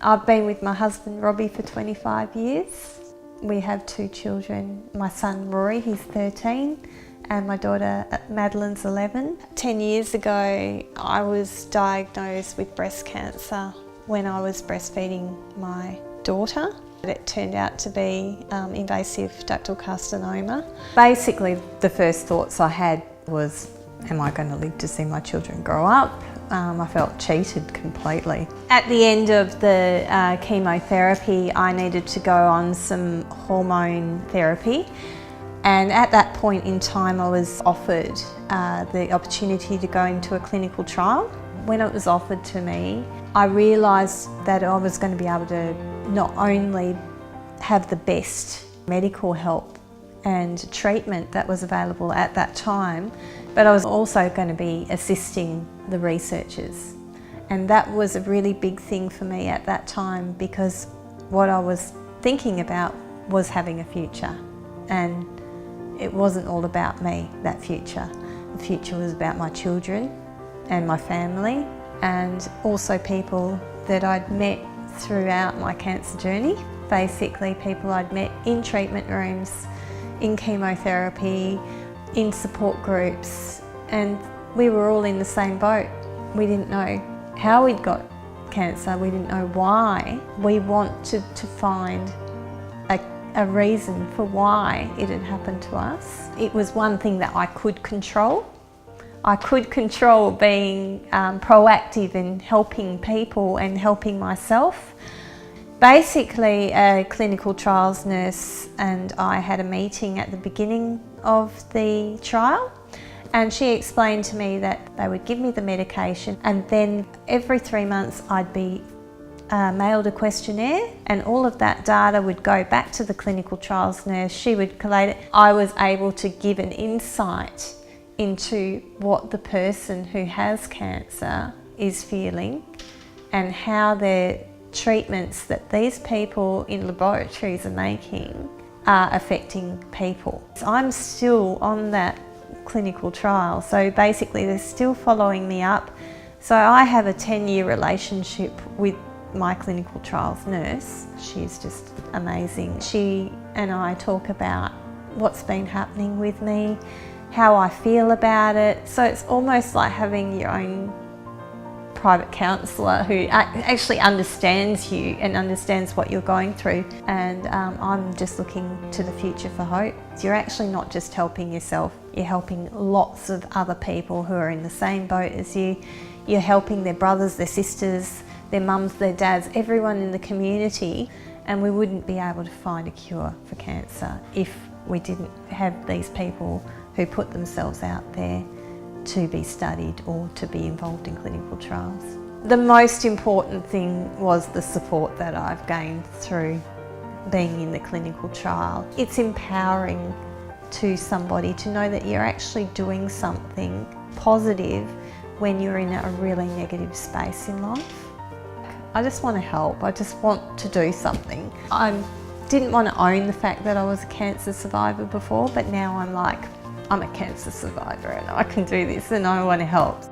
I've been with my husband Robbie for 25 years. We have 2 children. My son Rory, he's 13, and my daughter Madeline's 11. 10 years ago, I was diagnosed with breast cancer when I was breastfeeding my daughter. It turned out to be invasive ductal carcinoma. Basically, the first thoughts I had was, am I going to live to see my children grow up? I felt cheated completely. At the end of the chemotherapy, I needed to go on some hormone therapy. And at that point in time, I was offered the opportunity to go into a clinical trial. When it was offered to me, I realised that I was going to be able to not only have the best medical help and treatment that was available at that time, but I was also going to be assisting the researchers. And that was a really big thing for me at that time, because what I was thinking about was having a future. And it wasn't all about me, that future. The future was about my children and my family, and also people that I'd met throughout my cancer journey. Basically people I'd met in treatment rooms, in chemotherapy, in support groups, and we were all in the same boat. We didn't know how we'd got cancer, we didn't know why. We wanted to find a reason for why it had happened to us. It was one thing that I could control. I could control being proactive in helping people and helping myself. Basically, a clinical trials nurse and I had a meeting at the beginning of the trial, and she explained to me that they would give me the medication, and then every 3 months I'd be mailed a questionnaire, and all of that data would go back to the clinical trials nurse. She would collate it. I was able to give an insight into what the person who has cancer is feeling and how their treatments that these people in laboratories are making are affecting people. So I'm still on that clinical trial, so basically they're still following me up. So I have a 10-year relationship with my clinical trials nurse. She's just amazing. She and I talk about what's been happening with me, how I feel about it. So it's almost like having your own private counsellor who actually understands you and understands what you're going through. And I'm just looking to the future for hope. You're actually not just helping yourself, you're helping lots of other people who are in the same boat as you. You're helping their brothers, their sisters, their mums, their dads, everyone in the community. And we wouldn't be able to find a cure for cancer if we didn't have these people who put themselves out there to be studied or to be involved in clinical trials. The most important thing was the support that I've gained through being in the clinical trial. It's empowering to somebody to know that you're actually doing something positive when you're in a really negative space in life. I just want to help, I just want to do something. I didn't want to own the fact that I was a cancer survivor before, but now I'm like, I'm a cancer survivor and I can do this and I want to help.